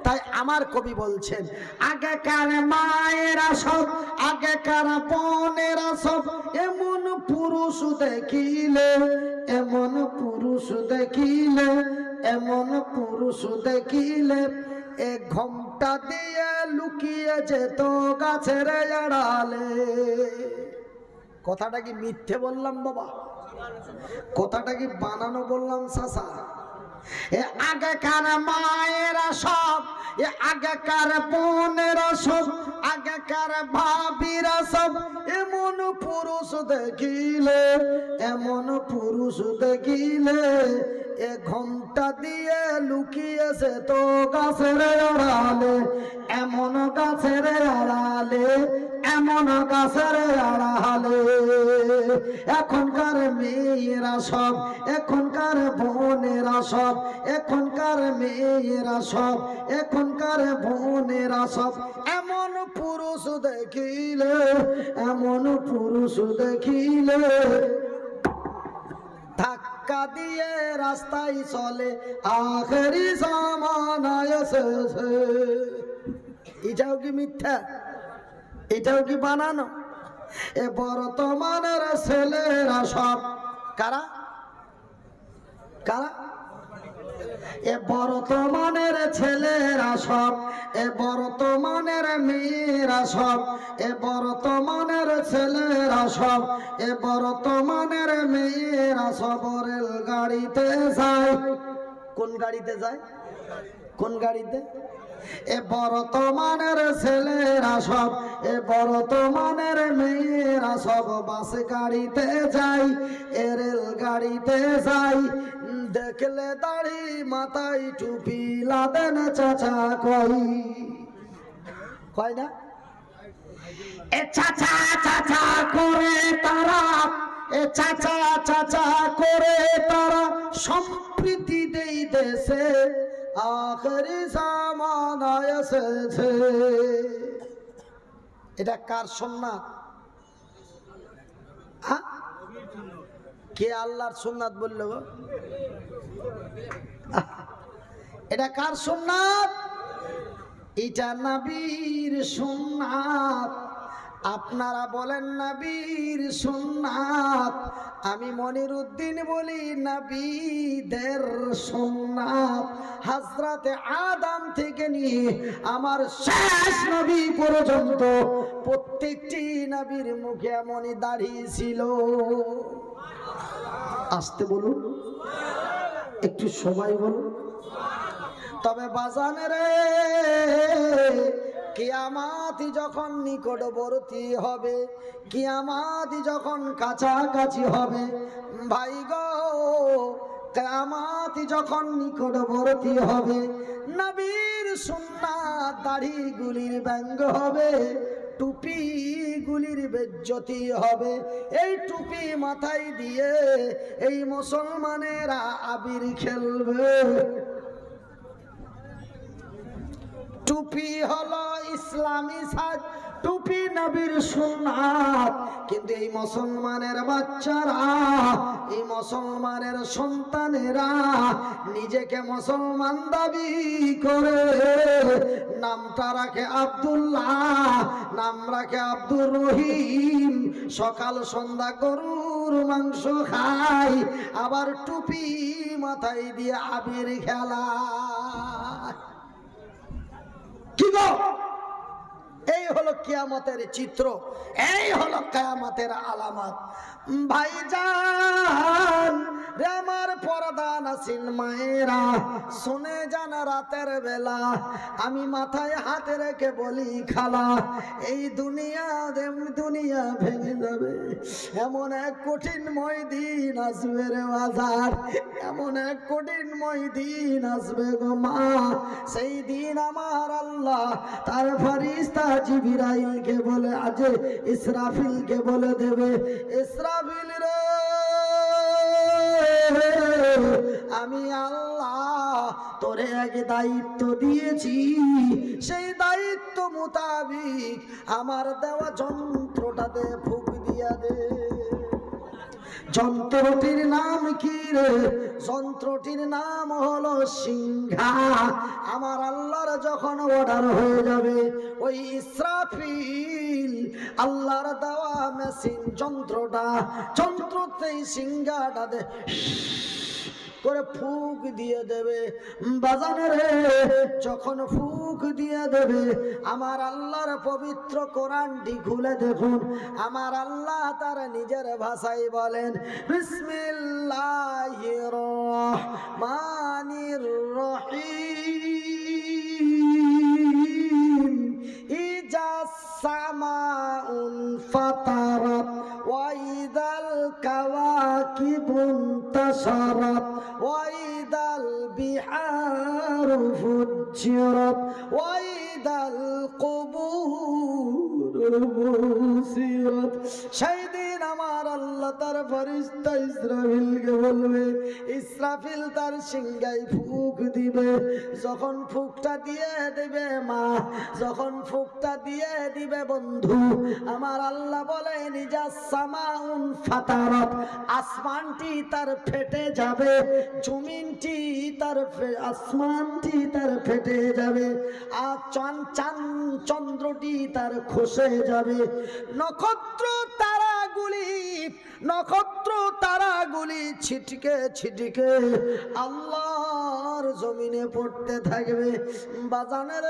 তাই আমার কবি বলছেন, আগেকার মায়েরা সব, আগেকার বোনেরা সব, এমন পুরুষ দেখিলে, এমন পুরুষ দেখিলে, এমন পুরুষ দেখিলে, এ ঘোমটা দিয়ে লুকিয়ে যেত গাছের আড়ালে। কথাটা কি মিথ্যে বললাম বাবা? কথাটা কি বানানো বললাম চাচা? এ আগেকার মায়েরা সব, এ আগেকার বোনেরা সব, আগেকার ভাবিরা সব, এমন পুরুষ দেখিলে, এমন পুরুষ দেখিলে, এ ঘোমটা দিয়ে লুকিয়েছে তো গাছের আড়ালে, এমন গাছের আড়ালে, এমন গাছের আড়ালে। এখনকার মেয়েরা সব, এখনকার বোনেরা সব, এখনকার মেয়েরা সব, এখনকার বোনেরা সব, এমন পুরুষ দেখিলে, এমন পুরুষ দেখিলে, ধাক্কা দিয়ে রাস্তায় চলে, আখেরি জামানায় এসেছে। এটাও কি মিথ্যা? এটাও কি বানানো? এ বর্তমানের ছেলেরা সব কারা কারা? এ বর্তমানের ছেলেরা সব, এ বর্তমানের মেয়েরা সব, এ বর্তমানের ছেলেরা সব, এ বর্তমানের মেয়েরা সব রেল গাড়িতে যায়। কোন গাড়িতে যায়? কোন গাড়িতে? এ বর্তমানের ছেলেরা সব, এ বর্তমানের মেয়েরা সব বাস গাড়িতে যায়, এ রেল গাড়িতে যায়। দেখলে দাড়ি মাথায় টুপি লাদেন চাচা কই, কয় না? এ চাচা চাচা করে তারা, এ চাচা চাচা করে তারা সম্প্রীতি দেই দেশে, আখেরি জামানায় এসেছে। এটা কার সুন্নাত? কে আল্লাহর সুন্নাত বলল গো? এটা কার সুন্নাত? এটা নবীর সুন্নাত। আপনারা বলেন নবীর সুন্নাত, আমি মনিরউদ্দিন বলি নবীদের সুন্নাত। হযরতে আদম থেকে নিয়ে আমার শেষ নবী পর্যন্ত প্রত্যেকটি নবীর মুখে এমনই দাড়ি ছিল। আসতে বলুন, একটু সবাই বলুন। তবে বাজানে রে, কিয়ামত যখন নিকটবর্তী হবে, কিয়ামত যখন কাছাকাছি হবে, ভাই গো, কিয়ামত যখন নিকটবর্তী হবে, নবীর সুন্নাত দাড়িগুলির ব্যঙ্গ হবে, টুপি গুলির বেজ্জতি হবে। এই টুপি মাথায় দিয়ে এই মুসলমানেরা আবির খেলবে। টুপি হলো ইসলামী সাজ, টুপি নবীর সুন্নাত। কিন্তু এই মুসলমানের বাচ্চারা, এই মুসলমানের সন্তানেরা নিজেকে মুসলমান দাবি করে, নামটা রাখে আব্দুল্লাহ, নাম রাখে আব্দুর রহিম, সকাল সন্ধ্যা গরুর মাংস খায়, আবার টুপি মাথায় দিয়ে আবির খেলা। কি গো, এই হলো কিয়ামতের চিত্র, এই হলো কিয়ামতের আলামত। ভাইজান রে আমার পর্দা নাসিন মায়েরা, শুনে যান রাতের বেলা আমি মাথায় হাতে রেখে বলি খালা, এই দুনিয়া দুনিয়া ভেঙে যাবে, এমন এক কঠিনময় দিন আসবে রে বাজার, এমন এক কঠিনময় দিন আসবে গো মা। সেই দিন আমার আল্লাহ তার ফেরেশতা জিবরাইলকে বলে, আজ ইসরাফিলকে বলে দেবে, ইসরাফিল রে আমি আল্লাহ তোরে এক দায়িত্ব দিয়েছি, সেই দায়িত্ব মোতাবিক আমার দেওয়া যন্ত্রটাতে ফুঁক দিয়া দে। যন্ত্রটির নাম কি রে? যন্ত্রটির নাম হলো সিংহা। আমার আল্লাহর যখন অর্ডার হয়ে যাবে, ওই ইসরাফিল আল্লাহর দেওয়া মেশিন যন্ত্রতেই সিংহাটা করে ফুক দিয়ে দেবে। বাজানে রে, যখন ফুক দিয়ে দেবে, আমার আল্লাহর পবিত্র কোরআনটি খুলে দেখুন। আমার আল্লাহ তার নিজের ভাষায় বলেন, বিসমিল্লাহির রহমানির রহিম। ইজা সামাউন ফাতারাত ওয়া ইদাল কাওয়াকিবুন তাসারাত ওয়া ইদাল বিহারু ফুজ্জিরাত ওয়া ইদাল কুবুর বুসিরাত। সেই দিন আমার আল্লাহ তার ফেরেশতা ইসরাফিলকে বলবে, ইসরাফিল তার সিংহায় ফুঁক দিবে। যখন ফুঁকটা দিয়ে দিবে মা, যখন ফুঁকটা দিয়ে দিবে বন্ধু, আমার আল্লাহ বলে নিজা সামাউন ফাতারাত, আসমানটি তার ফেটে যাবে, জমিনটি তার আসমানটি তার ফেটে যাবে, আর চন্দ্রটি তার খসে যাবে, নক্ষত্র তারাগুলি ছিটকে ছিটকে আল্লাহর জমিনে পড়তে থাকবে। বাজানের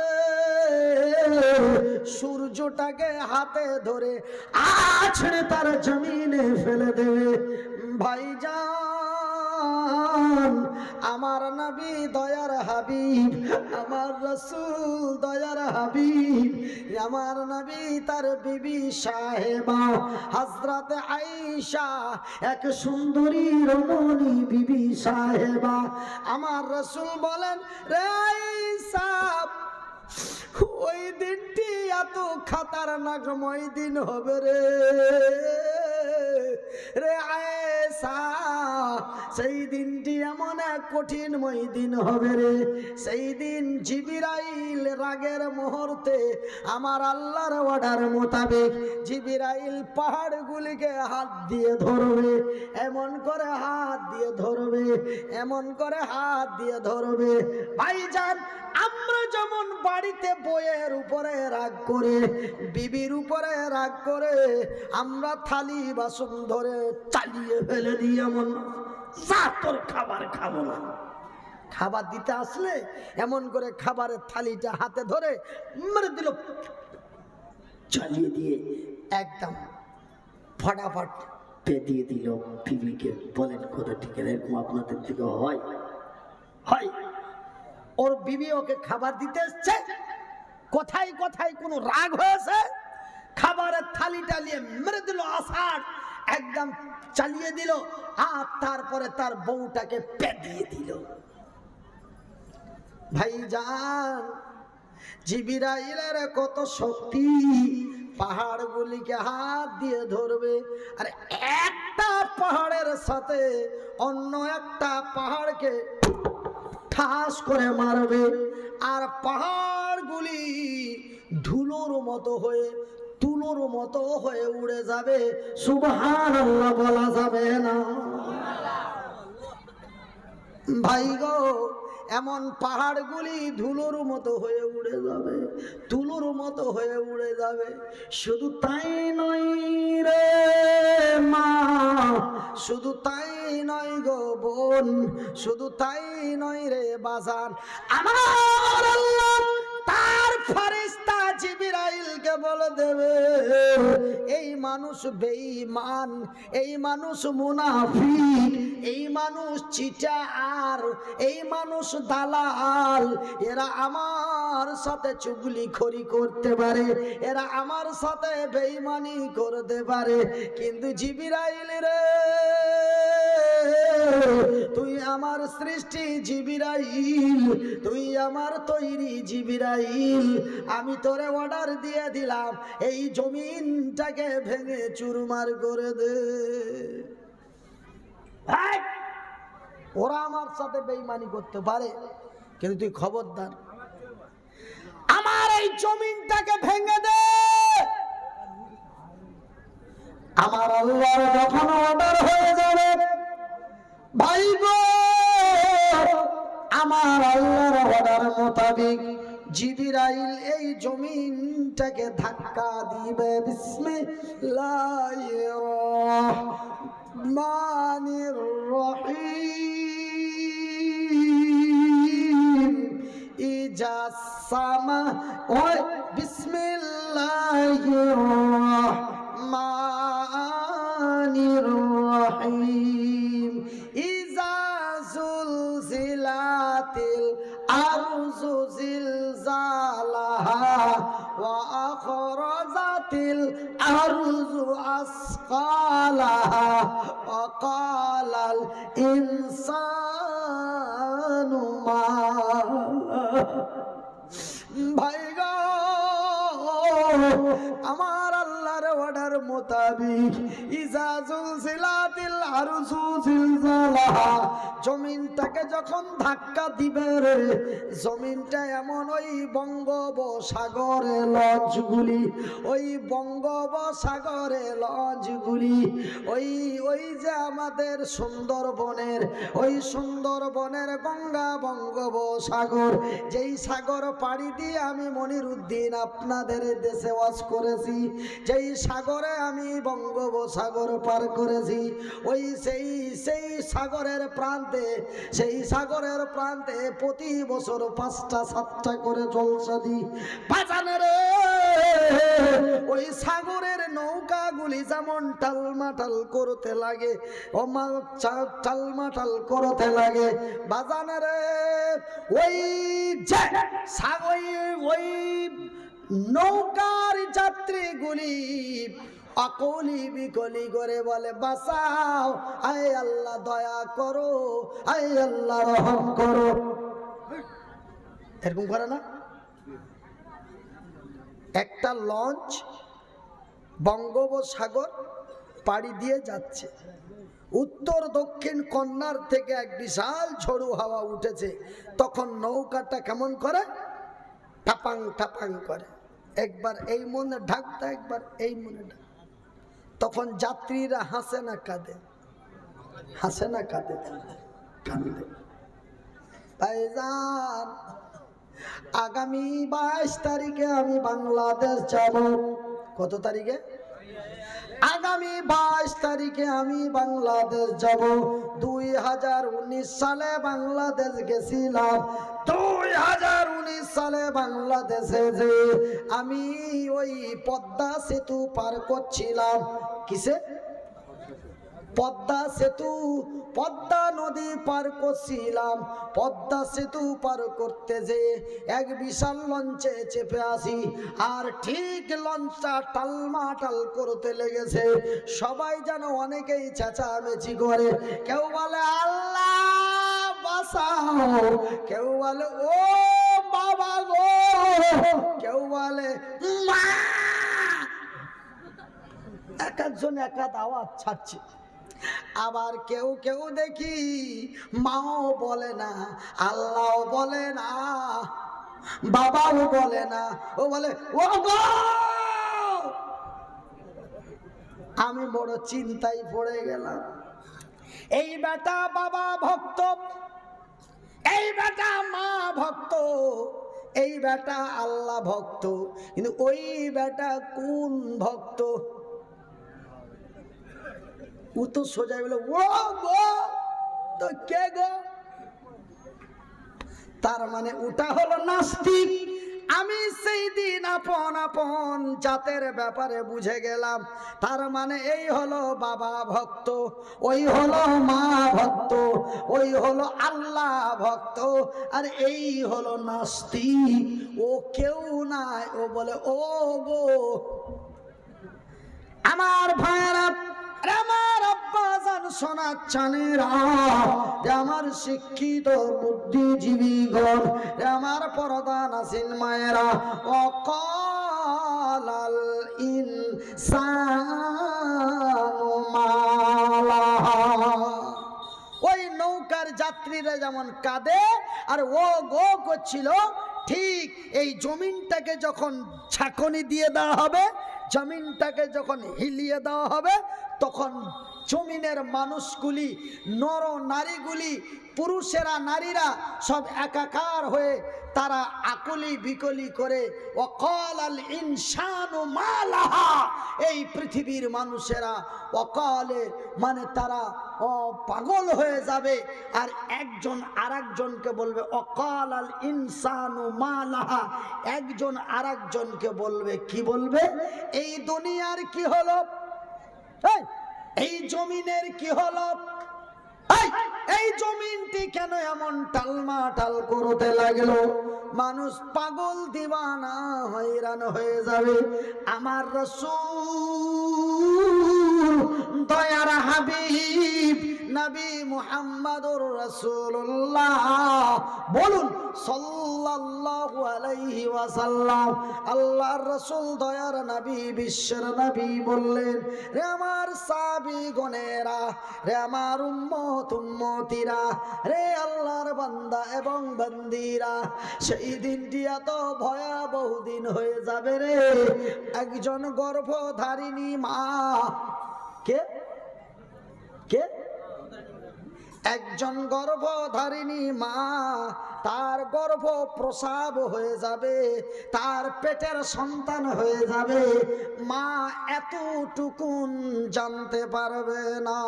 সূর্যটাকে হাতে ধরে আছড়ে তার জমিনে ফেলে দেবে। ভাইজান, আমার নবী দয়ার হাবিব, আমার রাসূল দয়ার হাবিব, আমার নবী তার বিবি সাহেবা হযরত আয়েশা, এক সুন্দরী রমণী বিবি সাহেবা, আমার রাসূল বলেন, রে আয়েশা, ওই দিনটি এত খাতারনাকময় দিন হবে রে আয়েশা, সেই দিনটি এমন এক কঠিনময় দিন হবে রে। সেই দিন জিবরাইল রাগের মুহূর্তে আমার আল্লাহর অর্ডার মোতাবেক জিবরাইল পাহাড়গুলিকে হাত দিয়ে ধরবে, এমন করে হাত দিয়ে ধরবে, এমন করে হাত দিয়ে ধরবে। ভাইজান, আমরা যেমন বাড়িতে বইয়ের উপরে রাগ করে, বিবির উপরে রাগ করে আমরা থালি বাসন ধরে চালিয়ে ফেলে দিই, এমন যা তোর খাবার খাবো না, খাবার দিতে আসলে এমন করে খাবারের থালিটা হাতে ধরে মেরে দিল, চালিয়ে দিয়ে একদম ফটাফট দিয়ে দিল বিবিকে। বলেন কথা ঠিক এরকম আপনাদের দিকে হয়? হয়। ওর বিবি ওকে খাবার দিতে এসছে, কোথায় কোথায় কোনো রাগ হয়েছে, খাবারের থালিটা নিয়ে মেরে দিল, আষাঢ় একদম চালিয়ে দিল, আর তারপরে তার বউটাকে পেটিয়ে দিল। ভাইজান, জিবরাইলের কত শক্তি, পাহাড়গুলিকে হাত দিয়ে ধরবে, আর একটা পাহাড়ের সাথে অন্য একটা পাহাড়কে ঠাস করে মারবে, আর পাহাড়গুলি ধুলোর মতো হয়ে তুলোর মতো হয়ে উড়ে যাবে। সুবহানাল্লাহ বলা যাবে না? ভাই গো, এমন পাহাড়গুলি ধুলোর মতো হয়ে উড়ে যাবে, তুলোর মতো হয়ে উড়ে যাবে। শুধু তাই নয় রে মা, শুধু তাই নয় গো বোন, শুধু তাই নয় রে বাজার, আমার আল্লাহ তার ফেরেশতা জিবরাইলকে বলে দেবে, এই মানুষ বেঈমান, এই মানুষ মুনাফিক, এই মানুষ চিটার, এই মানুষ দালাল, এরা আমার সাথে চুগলিখড়ি করতে পারে, এরা আমার সাথে বেঈমানি করতে পারে, কিন্তু জিবরাইল রে, তুই আমার সৃষ্টি জিবরাইল, তুই আমার তৈরি জিবরাইল, আমি তোরে অর্ডার দিয়ে দিলাম, এই জমিনটাকে ভেঙে চুরমার করে দে। ওরা আমার সাথে বেঈমানি করতে পারে, কিন্তু তুই খবরদার আমার এই জমিনটাকে ভেঙে দে। আমার আল্লাহর যখন অর্ডার হয়ে যাবে, আমার আল্লাহর অর্ডার মোতাবেক জিবরাইল এই জমিনটাকে ধাক্কা দিবে। বিসমিল্লাহির রহমানির রহিম। ইজা সামা ওই বিসমিল্লাহির রহমানির রহিম। ইজা জুলজিলাতিল আরজু জিলজালাহা ওয়া আখরাজাতিল আরজু আসকালাহা ওয়া ক্বালাল ইনসানু মা। ভাই গো, আমার আল্লাহর অর্ডার মোতাবেক ইজা জুলজিলাতিল আরজু জিলজালাহা, জমিনটাকে যখন ধাক্কা দিবে রে, জমিনটা এমন ওই বঙ্গোপসাগরে লঞ্চগুলি, ওই বঙ্গোপসাগরে লঞ্চগুলি, ওই যে আমাদের সুন্দরবনের, ওই সুন্দরবনের গঙ্গা বঙ্গোপসাগর, যেই সাগর পাড়ি দিয়ে আমি মনিরুদ্দিন আপনাদের দেশে ওয়াজ করেছি, যেই সাগরে আমি বঙ্গোপসাগর পার করেছি, ওই সেই সাগরের প্রান্তে, সেই সাগরের প্রান্তে প্রতি বছর 5টা 7টা করে জলসা দিই বাজানে রে। ওই সাগরের নৌকাগুলি যেমন টালমাটাল করতে লাগে, টালমাটাল করতে লাগে বাজানে রে, ওই ওই নৌকার যাত্রীগুলি অকলি বিকলি করে বলে, বাঁচাও, আয় আল্লাহ দয়া করো, আয় আল্লাহ রহম করো। এরকম করে না? একটা লঞ্চ বঙ্গোপসাগর পাড়ি দিয়ে যাচ্ছে, উত্তর দক্ষিণ কন্যার থেকে এক বিশাল ঝড়ো হাওয়া উঠেছে, তখন নৌকাটা কেমন করে, টাপাং টাপাং করে, একবার এই মনে ঢাকতে, একবার এই মনে ঢাক। তখন যাত্রীরা হাসে না কাঁদে? হাসে না কাঁদে? কাঁদে। ভাইজান, আগামী 22 তারিখে আমি বাংলাদেশ যাব। কত তারিখে? আগামী 22 তারিখে আমি বাংলাদেশ যাব। 2019 সালে বাংলাদেশ গেছিলাম। 2019 সালে বাংলাদেশে যে আমি ওই পদ্মা সেতু পার করছিলাম। কিসে? পদ্মা সেতু, পদ্মা নদী পার করছিলাম। পদ্মা সেতু পার করতে যে এক বিশাল লঞ্চে চেপে আসি, আর ঠিক লঞ্চটা টালমাটাল করতে লেগেছে। সবাই যেন অনেকেই চেঁচামেচি করে, কেউ বলে আল্লাহ বাঁচাও, কেউ বলে ও বাবা গো, কেউ বলে মা। এক একজন এক এক আওয়াজ ছাড়ছে। আবার কেউ কেউ দেখি মাও বলে না, আল্লাহও বলে না, বাবাও বলে না, ও বলে ও গো। আমি বড় চিন্তায় পড়ে গেলাম। এই বেটা বাবা ভক্ত, এই বেটা মা ভক্ত, এই বেটা আল্লাহ ভক্ত, কিন্তু ওই বেটা কোন ভক্ত? ও তো সোজা বলে ও গো, তো কে গো? তার মানে ওটা হলো নাস্তিক। আমি সেই দিন আপন আপন জাতের ব্যাপারে বুঝে গেলাম। তার মানে এই হলো বাবা ভক্ত, ওই হলো মা ভক্ত, ওই হলো আল্লাহ ভক্ত, আর এই হলো নাস্তিক। ও কেউ নাই, ও বলে ও গো। আমার ভাইরা, আমার আব্বাজান শোনাচ্ছেনেরা, আমার শিক্ষিত বুদ্ধিজীবীগণ, আমার পর্দানাসীন মায়েরা, অকালাল ইনসানু মা লাহা। ওই নৌকার যাত্রীরা যেমন কাঁদে আর ও গো করছিল, ঠিক এই জমিনটাকে যখন ছাকনি দিয়ে দেওয়া হবে, জমিনটাকে যখন হিলিয়ে দেওয়া হবে, তখন জমিনের মানুষগুলি, নর নারীগুলি, পুরুষেরা নারীরা সব একাকার হয়ে তারা আকলি বিকলি করে ওয়াকালাল ইনসানু মা লাহা, এই পৃথিবীর মানুষেরা ওয়াকালে মানে তারা পাগল হয়ে যাবে, আর একজন আরেকজনকে বলবে ওয়াকালাল ইনসানু মা লাহা, একজন আরেকজনকে বলবে, কি বলবে? এই দুনিয়ার কি হলো, এই জমিনের কি হলো, এই জমিনটি কেন এমন টালমাটাল করতে লাগলো? মানুষ পাগল দিওয়ানা হয়রান হয়ে যাবে। আমার রাসূল দয়ার হাবিব নবী মুহাম্মদুর রাসূলুল্লাহ বলুন সাল্লাল্লাহু আলাইহি ওয়াসাল্লাম, আল্লাহর রাসূল দয়ার নবী বিশ্বের নবী বললেন, রে আমার সাহাবীগণেরা, রে আমার উম্মত উম্মতিরা, রে আল্লাহর বান্দা এবং বান্দিরা, সেই দিনটি এত ভয়াবহ দিন হয়ে যাবে রে। একজন গর্ভধারিণী মা, কে কে একজন গর্ভধারিণী মা, তার গর্ভ প্রসব হয়ে যাবে, তার পেটের সন্তান হয়ে যাবে, মা এতটুকুন জানতে পারবে না।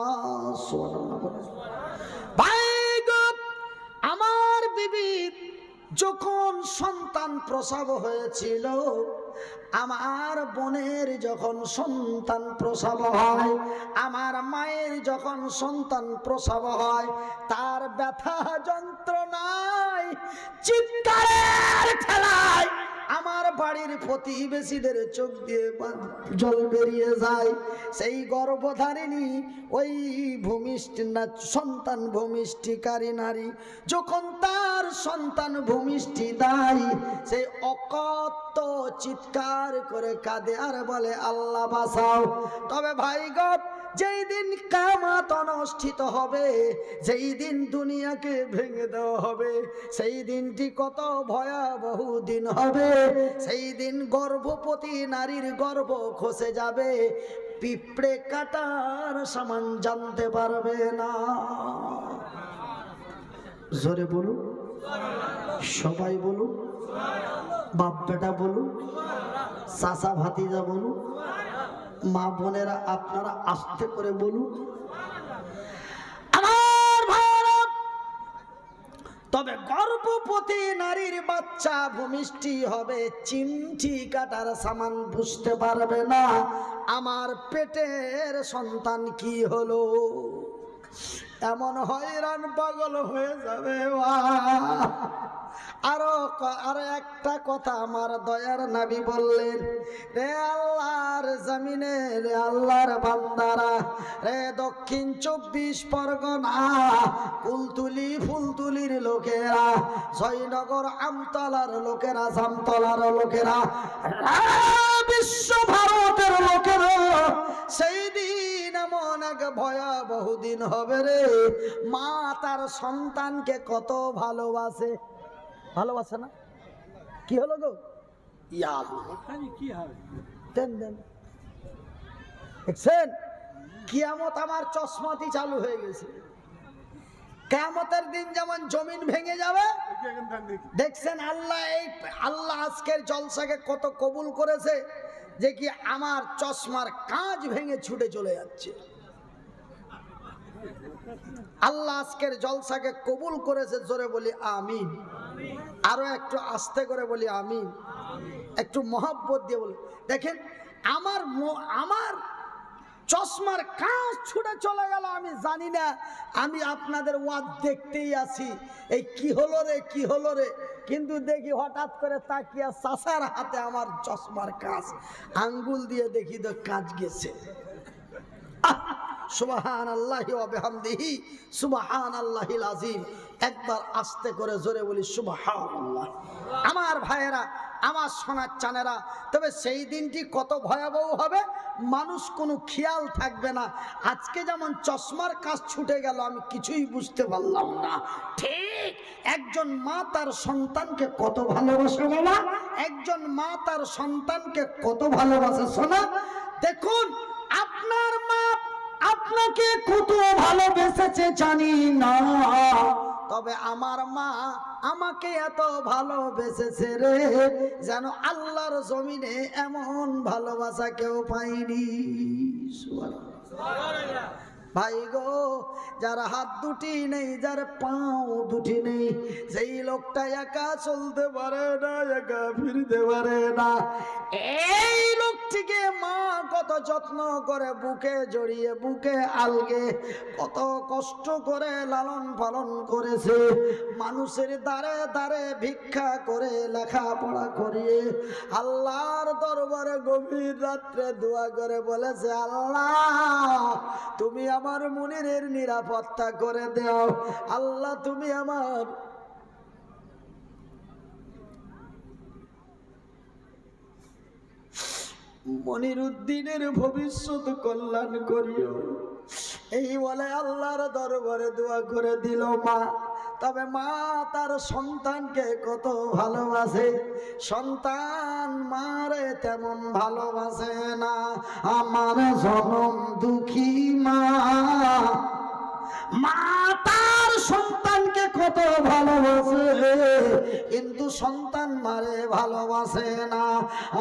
ভাই গো, আমার বিবি যখন সন্তান প্রসব হয়েছিল, আমার বোনের যখন সন্তান প্রসব হয়, আমার মায়ের যখন সন্তান প্রসব হয়, তার ব্যথা যন্ত্রণায় চিৎকারের ঠেলায় আমার বাড়ির প্রতিবেশীদের চোখ দিয়ে জল বেরিয়ে যায়। সেই গর্ভধারিণী ওই সন্তান ভূমিষ্ঠিকারী নারী যখন তার সন্তান ভূমিষ্ঠি দেয়, সেই অকথ্য চিৎকার করে কাঁদে আর বলে, আল্লাহ বাঁচাও। তবে ভাই গো, যেই দিন কিয়ামত অনুষ্ঠিত হবে, যেই দিন দুনিয়াকে ভেঙে দেওয়া হবে, সেই দিনটি কত ভয়াবহ দিন হবে। সেই দিন গর্ভবতী নারীর গর্ভ খসে যাবে, পিঁপড়ে কাটার সমান জানতে পারবে না। জোরে বলুন, সবাই বলুন, বাপ বেটা বলুন, চাচা ভাতিজা বলুন, মা বোনেরা আপনারা আস্তে করে বলুন। আমার ভাইরা, তবে গর্ভবতী নারীর বাচ্চা ভূমিষ্ঠি হবে, চিমটি কাটার সামান বুঝতে পারবে না আমার পেটের সন্তান কি হলো। এমন হয়রান পাগল হয়ে যাবে। আরো একটা কথা আমার দয়ার নবী বললেন, রে আল্লাহর জমিনে, রে আল্লাহর বান্দারা, রে দক্ষিণ 24 পরগনা, কুলতুলি ফুলতুলির লোকেরা, জয়নগর আমতলার লোকেরা, জামতলার লোকেরা, বিশ্ব ভারতের লোকেরা, সেই দিন এমন এক ভয়াবহ দিন হবে রে। মা তার সন্তানকে কত ভালোবাসে, ভালোবাসে না? কি হলো গো? ইয়া কি হবে দেন দেন, দেখছেন কিয়ামত আমার চশমাতি চালু হয়ে গেছে। কিয়ামতের দিন যেমন জমিন ভেঙে যাবে, দেখছেন আল্লাহ আজকের জলসাকে কত কবুল করেছে, যে কি আমার চশমার কাঁচ ভেঙে ছুটে চলে যাচ্ছে। আল্লাহ আজকের জলসাকে কবুল করেছে, জোরে বলি আমিন। আরো একটু আস্তে করে বলি আমিন, একটু মহব্বত দিয়ে বলি। দেখেন আমার চশমার কাঁচ ছুটে চলে গেল, আমি জানি না, আমি আপনাদের ওয়াজ দেখতেই আছি, এই কি হলো রে কি হলো রে, কিন্তু দেখি হঠাৎ করে তাকিয়া চাচার হাতে আমার চশমার কাঁচ, আঙ্গুল দিয়ে দেখি তো কাঁচ গেছে। সুবহানাল্লাহি ওয়া বিহামদিহি সুবহানাল্লাহিল আযীম। একবার আস্তে করে জোরে বলি সুবহানাল্লাহ। আমার ভাইয়েরা, আমার সোনার চানেরা, তবে সেই দিনটি কত ভয়াবহ হবে, মানুষ কোনো খেয়াল থাকবে না। আজকে যেমন চশমার কাজ ছুটে গেল, আমি কিছুই বুঝতে পারলাম না, ঠিক একজন মা তার সন্তানকে কত ভালোবাসে বাবা, একজন মা তার সন্তানকে কত ভালোবাসে। শোনা, দেখুন আপনার মা আপনাকে কত ভালোবেসেছে জানি না, তবে আমার মা আমাকে এত ভালোবেসেছে রে, যেন আল্লাহর জমিনে এমন ভালোবাসা কেউ পায়নি। সুবহানাল্লাহ। ভাই গো, যার হাত দুটি নেই, যার পাও দুটি নেই, সেই লোকটা একা চলতে পারে না, একা ফিরতে পারে না, এই লোকটিকে মা কত যত্ন করে বুকে জড়িয়ে, বুকে আলগে কত কষ্ট করে লালন পালন করেছে। মানুষের দ্বারে দ্বারে ভিক্ষা করে লেখাপড়া করিয়ে আল্লাহর দরবারে গভীর রাত্রে দোয়া করে বলেছে, আল্লাহ তুমি আমার মুনিরের নিরাপত্তা করে দাও, আল্লাহ তুমি আমার মনিরুদ্দিনের ভবিষ্যৎ কল্যাণ করিও। এই বলে আল্লাহর দরবারে দোয়া করে দিল মা। তবে মা তার সন্তানকে কত ভালোবাসে, সন্তান মারে তেমন ভালোবাসে না। আমার জনম দুঃখী মা, মা তার সন্তানকে কত ভালোবাসে, কিন্তু সন্তান মারে ভালোবাসে না।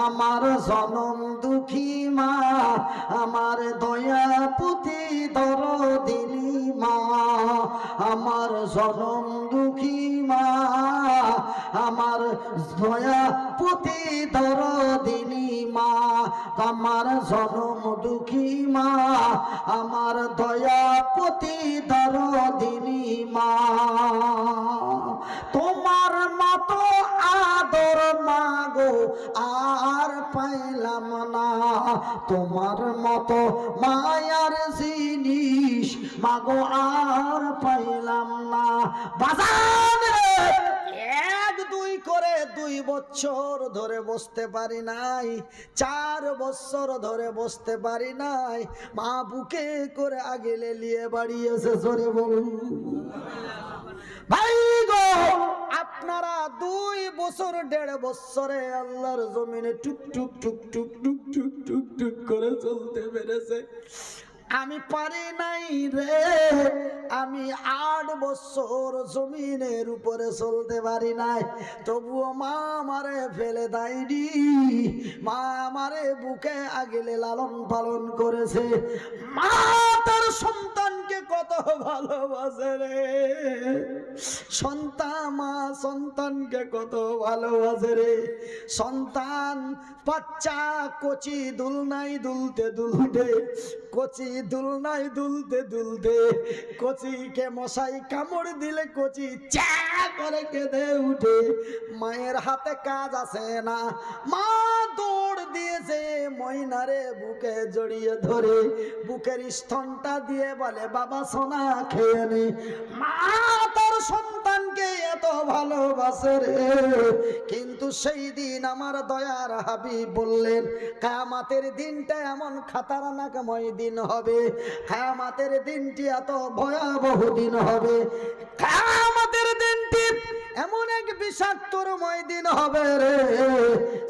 আমার জনম দুঃখী মা, আমার দয়াপতি দরদিনী মা, আমার জনম দুঃখী মা, আমার দয়াপতি দরদিনী মা, আমার জনম দুঃখী মা, আমার দয়াপতি দরদিনী মা। তোমার মতো আদর মাগো আর পাইলাম না, তোমার মতো মায়ার জিনিস মাগো আর পাইলাম না। বাজান এক দুই করে 2 বছর ধরে বসতে পারি নাই, 4 বছর ধরে বসতে পারি নাই, মা বুকে করে আগেলে নিয়ে বাড়ি এসে জোরে বলুন। ভাই গো, আপনারা 2 বছর 1.5 বছরে আল্লাহর জমিনে টুক টুক টুক টুক টুক টুক টুক টুক করে চলতে পেরেছে, আমি পারি নাই রে। আমি 8 বছর জমিনের উপরে চলতে পারি নাই, তবুও মা আমারে ফেলে দেয়নি, মা আমারে বুকে আগলে লালন পালন করেছে। মা তার সন্তানকে কত ভালোবাসে রে, মা সন্তানকে কত ভালোবাসে রে। সন্তান বাচ্চা কচি দুলনাই দুলতে দুলতে, কচি দুলনাই দুলতে দুলতে, কচিকে মশাই কামড় দিলে কচি চা করে কেঁদে উঠে, মায়ের হাতে কাজ আসে না, মা দৌড় দিয়েছে ময়নারে বুকে জড়িয়ে ধরে, বুকের স্তনটা দিয়ে বলে বাবা সোনা খেয়ে নে। মা তার সন্তানকে এত ভালোবাসে রে, কিন্তু সেই দিন আমার দয়ার হাবিব বললেন, কিয়ামতের দিনটা এমন খাতারনাকময় দিন হবে, কিয়ামতের দিনটি এত ভয়াবহ দিন হবে, কিয়ামতের দিনটি এমন এক বিষাক্তময় দিন হবে রে।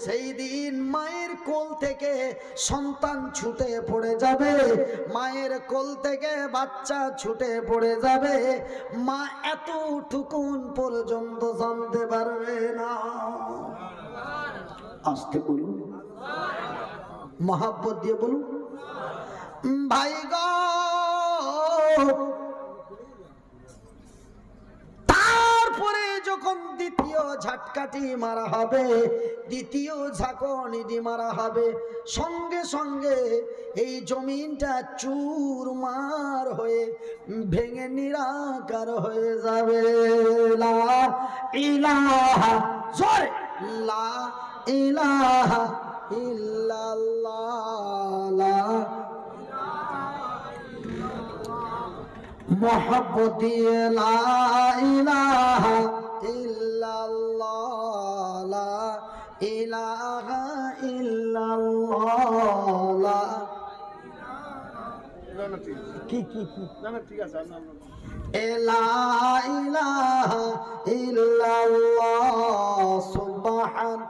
সেই দিন মায়ের কোল থেকে সন্তান ছুটে পড়ে যাবে, মায়ের কোল থেকে বাচ্চা ছুটে পড়ে যাবে, মা এতটুকুন পর্যন্ত জানতে পারবে না। আস্তে বলুন, মহাব্বত দিয়ে বলুন। ভাই গো, তারপরে যখন দ্বিতীয় ঝাটকাটি মারা হবে, দ্বিতীয় ঝাঁকুনি মারা হবে, সঙ্গে সঙ্গে এই জমিনটা চুরমার হয়ে ভেঙে নিরাকার হয়ে যাবে। লা ইলাহা, জোরে লা ইলাহা ইল্লাল্লাহ, মোহাব্বত দিয়ে লা ইলাহা ইল্লাল্লাহ, লা ইলাহা ইল্লাল্লাহ। কি কি কি না, ঠিক আছে, লা ইলাহা ইল্লাল্লাহ, সুবহান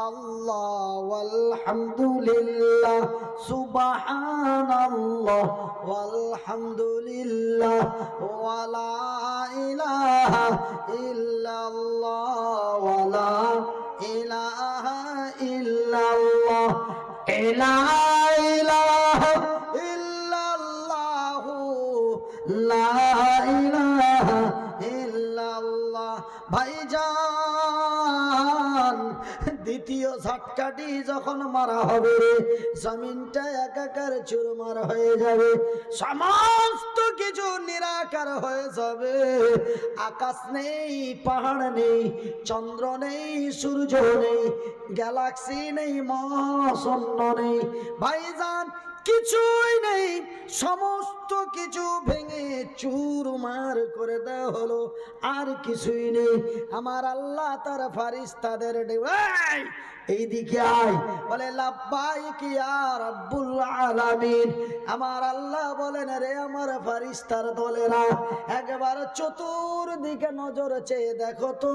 আল্লাহ ওয়ালহামদুলিল্লাহ সুবহানাল্লাহ ওয়ালহামদুলিল্লাহ ওয়ালা ইলাহা ইল্লাল্লাহ ওয়ালা ইলাহা ইল্লাল্লাহ লা ইলাহা ইল্লাল্লাহু লা ইলাহা ইল্লাল্লাহ। ভাইজান দ্বিতীয় ঝটকাটি যখন মারা হবে জমিনটা একাকার চুরমার হয়ে যাবে, সমস্ত কিছু নিরাকার হয়ে যাবে। আকাশ নেই, পাহাড় নেই, চন্দ্র নেই, সূর্য নেই, গ্যালাক্সি নেই, মহাশূন্য নেই। ভাইজান কিছুই নেই, সমস্ত কিছু ভেঙে চুরমার করে দেওয়া হলো, আর কিছুই নেই। আমার আল্লাহ তার ফারিস্তাদের ডেকে এইদিকে আয়, বলে লাব্বাইক ইয়া রাব্বুল আলামিন। আমার আল্লাহ বলেন, রে আমার ফারিস্তার দলেরা, একবার চতুর্দিকে নজর চেয়ে দেখো তো,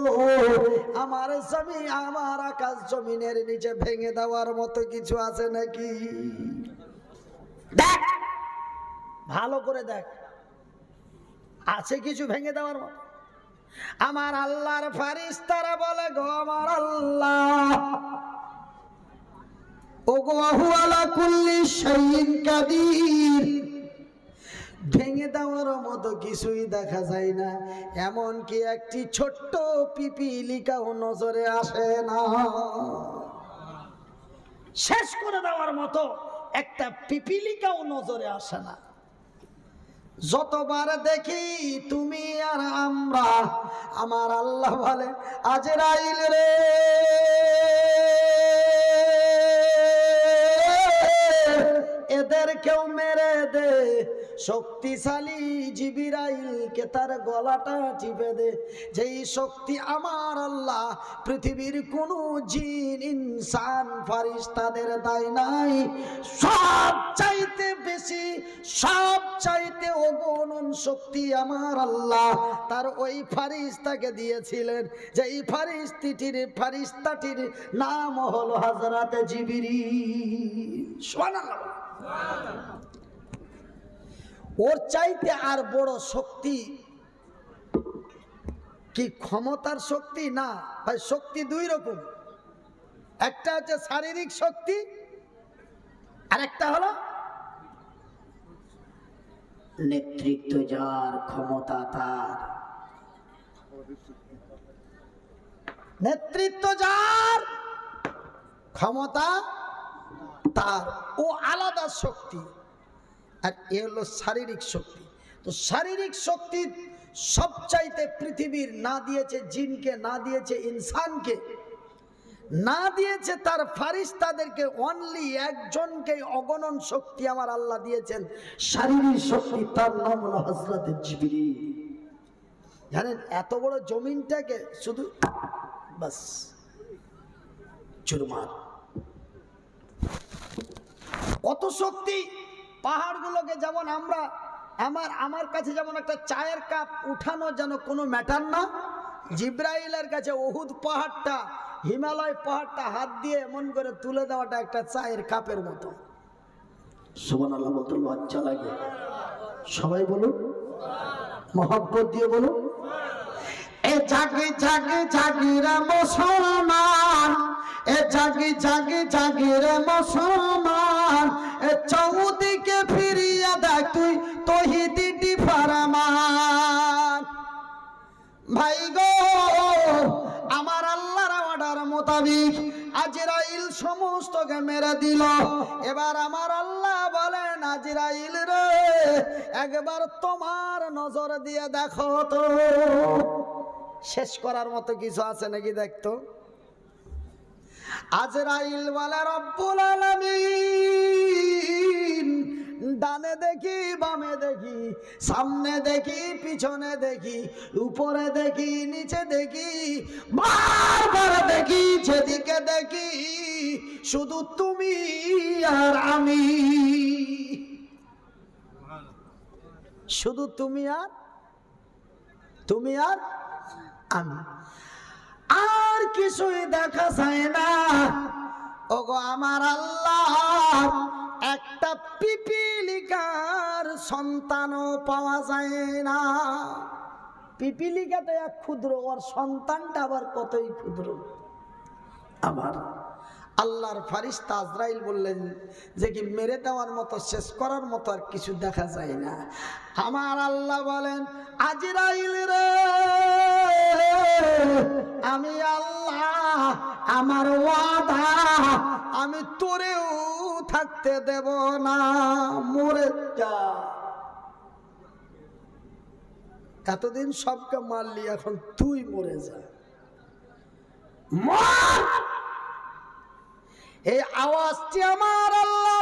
আমার জমি, আমার আকাশ জমিনের নিচে ভেঙে দেওয়ার মতো কিছু আছে নাকি? দেখ, ভালো করে দেখ, আছে কিছু ভেঙে দেওয়ার মতো? আমার আল্লাহর ফারিস্তারা বলে, গো আমার আল্লাহ, ও গো হু আলা কুল্লি শাইইন কাদির, ভেঙে দেওয়ার মতো কিছুই দেখা যায় না, এমন কি একটি ছোট্ট পিপিলিকাও নজরে আসে না? শেষ করে দেওয়ার মতো একটা পিপিলিকাও নজরে আসে না। যতবার দেখি তুমি আর আমরা, আমার আল্লাহ বলে, আজরাইল রে, এদেরকেও মেরে দে। শক্তিশালী জিবরাইলকে তার গলাটা টিপে দে। যেই শক্তি আমার আল্লাহ পৃথিবীর কোনো জিন, ইনসান, ফারিস্তাদের দায় নাই। সব চাইতে বেশি, সব চাইতে অগণন শক্তি আমার আল্লাহ তার ওই ফারিস্তাকে দিয়েছিলেন, যেই ফারিস্তাটির নাম হলো হযরত জিবরিল। সুবহানাল্লাহ। ওর চাইতে আর বড় শক্তি কি ক্ষমতার শক্তি? না ভাই, শক্তি দুই রকম, একটা হচ্ছে শারীরিক শক্তি, আর একটা হলো নেতৃত্ব যার, ক্ষমতা তার। নেতৃত্ব যার, ক্ষমতা তার, ও আলাদা শক্তি। আর এ হলো শারীরিক শক্তি। তো শারীরিক শক্তি সবচাইতে পৃথিবীর না দিয়েছে জিনকে, না দিয়েছে ইনসানকে, না দিয়েছে তার ফারিস্তাদেরকে, অনলি একজনকে অগণন শক্তি আমার আল্লাহ দিয়েছেন শারীরিক শক্তি, তার নাম হলো হযরত জিবরিল। জানেন, এত বড় জমিনটাকে শুধু বাস চুরমার, কত শক্তি। পাহাড়গুলোকে যেমন আমরা, আমার কাছে যেমন একটা চায়ের কাপ উঠানো যেন কোনো ম্যাটার না, জিব্রাইলের কাছে উহুদ পাহাড়টা, হিমালয় পাহাড়টা হাত দিয়ে এমন করে তুলে দেওয়াটা একটা চায়ের কাপের মতো। সুবহানাল্লাহ বলতে লজ্জা লাগে। সবাই বলুন, মহব্বত দিয়ে বলুন। এ জাগে জাগে জাগে রে মুসলমান, এ জাগে জাগে জাগে রে মুসলমান, এ চৌদিকে ফিরিয়া দেখ তুই তৌহিদি ফরমান। ভাই গো, আমার আল্লাহর অর্ডার মোতাবিক আজরাইল সমস্তকে মেরে দিল। এবার আমার আল্লাহ বলেন, আজরাইল রে, একবার তোমার নজর দিয়ে দেখো তো, শেষ করার মতো কিছু আছে নাকি দেখতো। আজরাইল বলে, রব্বুল আলামিন, ডানে দেখি, বামে দেখি, সামনে দেখি, পিছনে দেখি, উপরে দেখি, নিচে দেখি, বারবার দেখি, যেদিকে দেখি শুধু তুমি আর আমি, শুধু তুমি আর আমি। আর কিছুই দেখা যায় না। ওগো আমার আল্লাহ, একটা পিপিলিকার সন্তানও পাওয়া যায় না। পিপিলিকাতে এক ক্ষুদ্র, ওর সন্তানটা আবার কতই ক্ষুদ্র। আবার আল্লাহর ফারিস্তা আজরাইল বললেন যে কি মেরে দেওয়ার মতো, শেষ করার মতো আর কিছু দেখা যায় না। আমার আল্লাহ বলেন, আজরাইল রে, আমি আল্লাহ, আমার ওয়াদা, আমি তোরেও থাকতে দেব না, মরে যা। এতদিন সবকে মারলি, এখন তুই মরে যা, মর। এই আওয়াজটি আমার আল্লাহ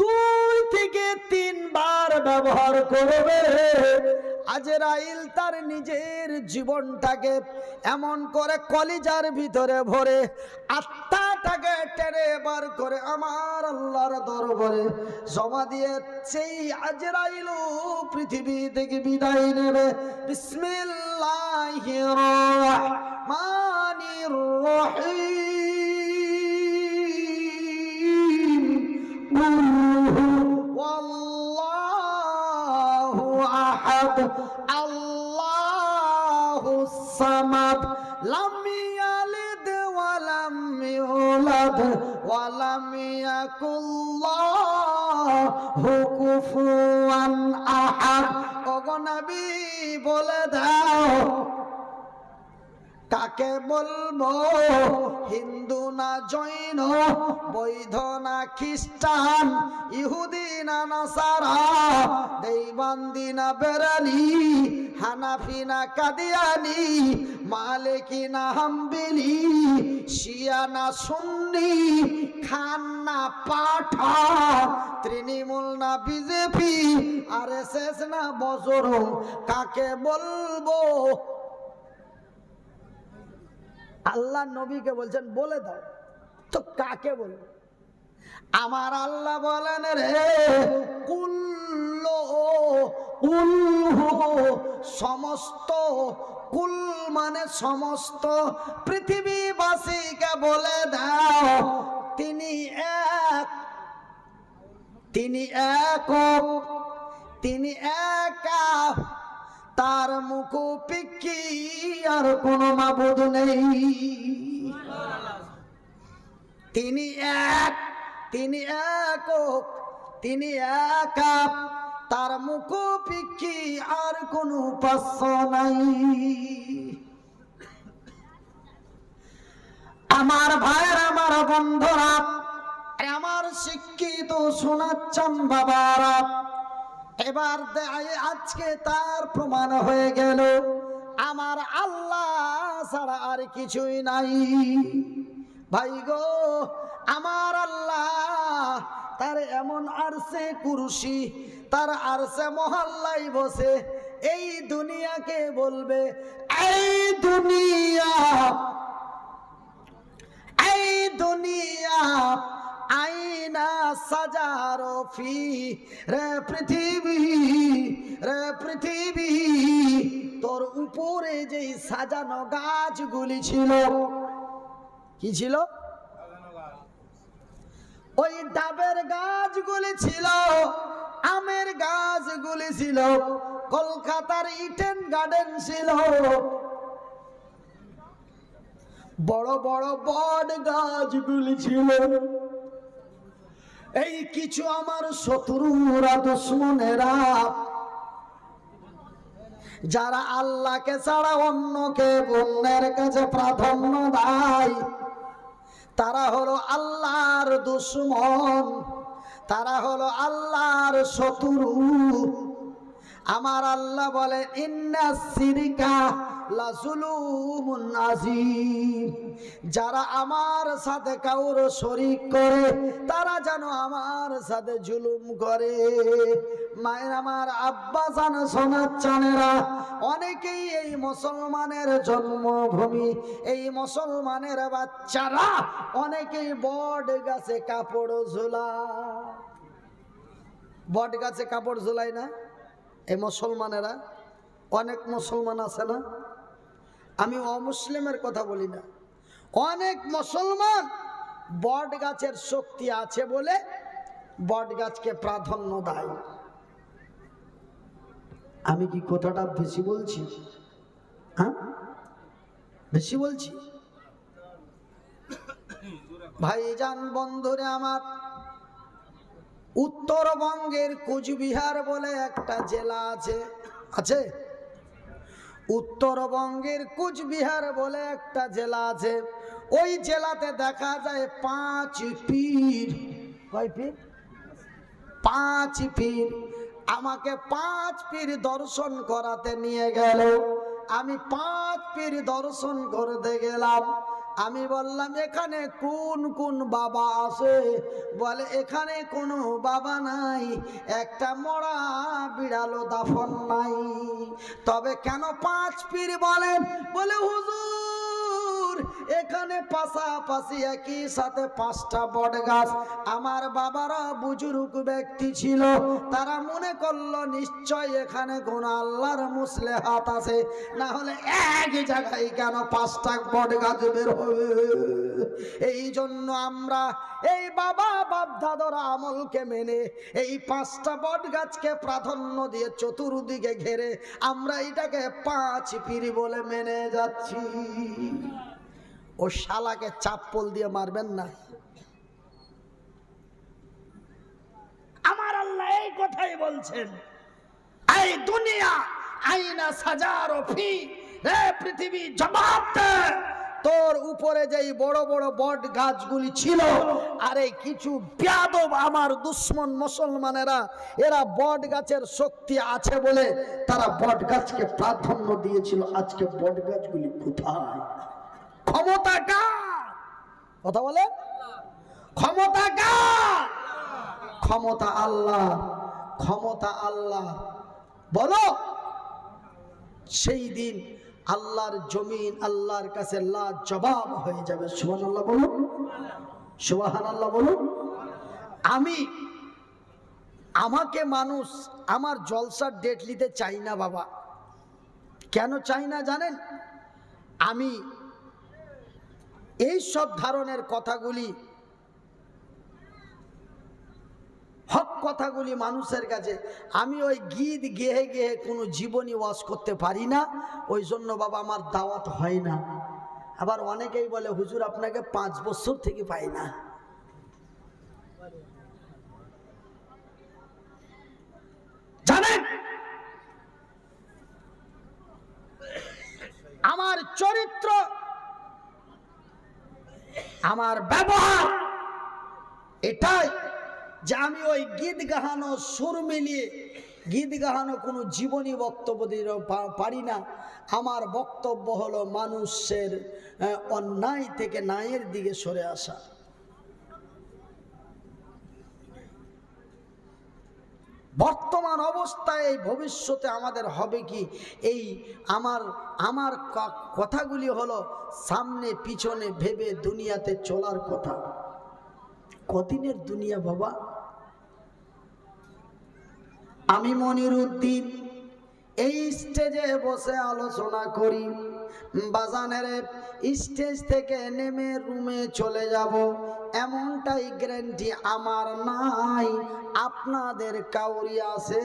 2 থেকে 3 বার ব্যবহার করবে। আজরাইল তার নিজের জীবনটাকে এমন করে কলিজার ভিতরে ভরে, আত্মাটাকে টেনে বার করে আমার আল্লাহর দরবারে জমা দিয়ে সেই আজরাইল পৃথিবী থেকে বিদায় নেবে। বিসমিল্লাহির রহমানির রহিম। ওয়াল্লাহু আহাদ, আল্লাহুস সামাদ, লাম ইয়ালিদ ওয়া লাম ইউলাদ ওয়া লাম ইয়াকুল লাহু কুফুয়ান আহাদ। ওগো নবী, বলে দাও কাকে বলবো? হিন্দু না জৈন, বৌদ্ধ না খ্রিস্টান, ইহুদি না নাসারা, দেওবন্দি না বেরেলি, হানাফি না কাদিয়ানি, মালিকি না হাম্বলি, শিয়া না সুন্নি, খান না পাঠান, তৃণমূল না বিজেপি, আরএসএস না বজরং, কাকে বলবো? আল্লাহ নবীকে বলছেন বলে দাও, তো কাকে বলবো? আমার আল্লাহ বলেন, রে কুল্লু, সমস্ত, কুল মানে সমস্ত পৃথিবীবাসীকে বলে দাও তিনি এক, তিনি একক, তিনি একা, তার মুখোপেক্ষী আর কোনো মাবুদ নেই। তিনি এক, তিনি একক, তিনি একা, তার মুখোপেক্ষী আর কোনো উপাস্য নাই। আমার ভাইয়ের, আমার বন্ধুরা, আমার শিক্ষিত শোনাচ্ছেন বাবারা, এবার আজকে তার প্রমাণ হয়ে গেল আমার আল্লাহ ছাড়া আর কিছুই নাই। ভাই গো, আমার আল্লাহ তার এমন আরশে কুরসি, তার আরশে মহল্লায় বসে এই দুনিয়াকে বলবে, এই দুনিয়া, এই দুনিয়া আইনা সাজারো ফি, রে পৃথিবী, রে পৃথিবী, তোর উপরে যেই সাজানো গাছগুলি ছিল, কি ছিল? ওই ডাবের গাছগুলি ছিল, আমের গাছগুলি ছিল, কলকাতার ইডেন গার্ডেন ছিল, বড় বড় বট গাছগুলি ছিল। এই কিছু আমার শত্রুরা, দুশ্মনেরা, যারা আল্লাহকে ছাড়া অন্যকে অন্যের কাছে প্রাধান্য দেয়, তারা হলো আল্লাহর দুশ্মন, তারা হলো আল্লাহর শত্রু। আমার আল্লাহ বলে, ইন্না শিরকা লাযুলুমুন আযীম, যারা আমার সাথে কাউর শরীক করে তারা যেন আমার সাথে জুলুম করে। মায়ের আমার, আব্বা জান, সোনার চানেরা, অনেকেই এই মুসলমানের জন্মভূমি, এই মুসলমানের বাচ্চারা অনেকেই বট গাছে কাপড় ঝোলায়। বট গাছে কাপড় ঝোলায় না এই মুসলমানেরা? অনেক মুসলমান আছে না, আমি অমুসলিমের কথা বলি না। অনেক মুসলমান বট গাছের শক্তি আছে বলে বট গাছকে প্রাধান্য দেয়। আমি কি কথাটা বেশি বলছি? হ্যাঁ, বেশি বলছি? ভাইজান বন্ধুরে আমার, উত্তরবঙ্গের কুচবিহার বলে একটা জেলা আছে, আছে? উত্তরবঙ্গের কুচবিহার বলে একটা জেলা আছে। ওই জেলাতে দেখা যায় 5 পীর। কয় পীর? 5 পীর। আমাকে 5 পীর দর্শন করাতে নিয়ে গেল। আমি 5 পীর দর্শন করতে গেলাম। আমি বললাম এখানে কোন কোন বাবা আছে? বলে এখানে কোনো বাবা নাই, একটা মরা বিড়ালও দাফন নাই। তবে কেন 5 পীর বলেন? বলে হুজুর এখানে পাশাপাশি একই সাথে 5টা বট গাছ। আমার বাবারা বুজুর্গ ব্যক্তি ছিল, তারা মনে করলো নিশ্চয় এখানে কোন আল্লাহর মুসলেহাত আছে, না হলে এক জায়গায় কেন 5টা বট গাছ বের হবে? এই জন্য আমরা এই বাবা বাপ দাদার আমলকে মেনে এই 5টা বট গাছকে প্রাধান্য দিয়ে চতুর্দিকে ঘেরে আমরা এটাকে 5 পীর বলে মেনে যাচ্ছি। ও শালাকে চাপ্পল দিয়ে মারবেন না। আমার আল্লাহ এই কথাই বলছেন, এই দুনিয়া আইনা সাজারো ফি, রে পৃথিবী জবাব দে, তোর উপরে যেই বড় বড় বট গাছগুলি ছিল, আরে কিছু বেয়াদব আমার দুশ্মন মুসলমানেরা, এরা বট গাছের শক্তি আছে বলে তারা বট গাছকে প্রাধান্য দিয়েছিল। আজকে বট গাছগুলি কোথায়? ক্ষমতা কার? কথা বলে, ক্ষমতা কার? ক্ষমতা আল্লাহ, ক্ষমতা আল্লাহ। বলো সেই দিন আল্লাহর জমিন আল্লাহর কাছে লাজবাব হয়ে যাবে। সুবহানাল্লাহ বলুন, সুবহানাল্লাহ বলুন। আমাকে মানুষ আমার জলসার ডেট নিতে চাই না বাবা। কেন চাই না জানেন? আমি এই সব ধরনের কথাগুলি, হক কথাগুলি মানুষের কাছে, আমি ওই গীত গেয়ে গেয়ে কোনো জীবনী ওয়াজ করতে পারি না। ওই জন্য বাবা আমার দাওয়াত হয় না। আবার অনেকেই বলে হুজুর আপনাকে 5 বছর থেকে পাই না। জানেন আমার চরিত্র, আমার ব্যবহার এটাই যে আমি ওই গীত গাহানো সুর মিলিয়ে গীত গাহানো কোনো জীবনী বক্তব্য দিতে পারি না। আমার বক্তব্য হলো মানুষের অন্যায় থেকে ন্যায়ের দিকে সরে আসা। বর্তমান অবস্থায় এই ভবিষ্যতে আমাদের হবে কি, এই আমার কথাগুলি হলো সামনে পিছনে ভেবে দুনিয়াতে চলার কথা। কদিনের দুনিয়া বাবা? আমি মনিরুদ্দিন এই স্টেজে বসে আলোচনা করি, বাজানের স্টেজ থেকে নেমে রুমে চলে যাব এমনটাই গ্যারান্টি আমার নাই। আপনাদের কাউরি আছে?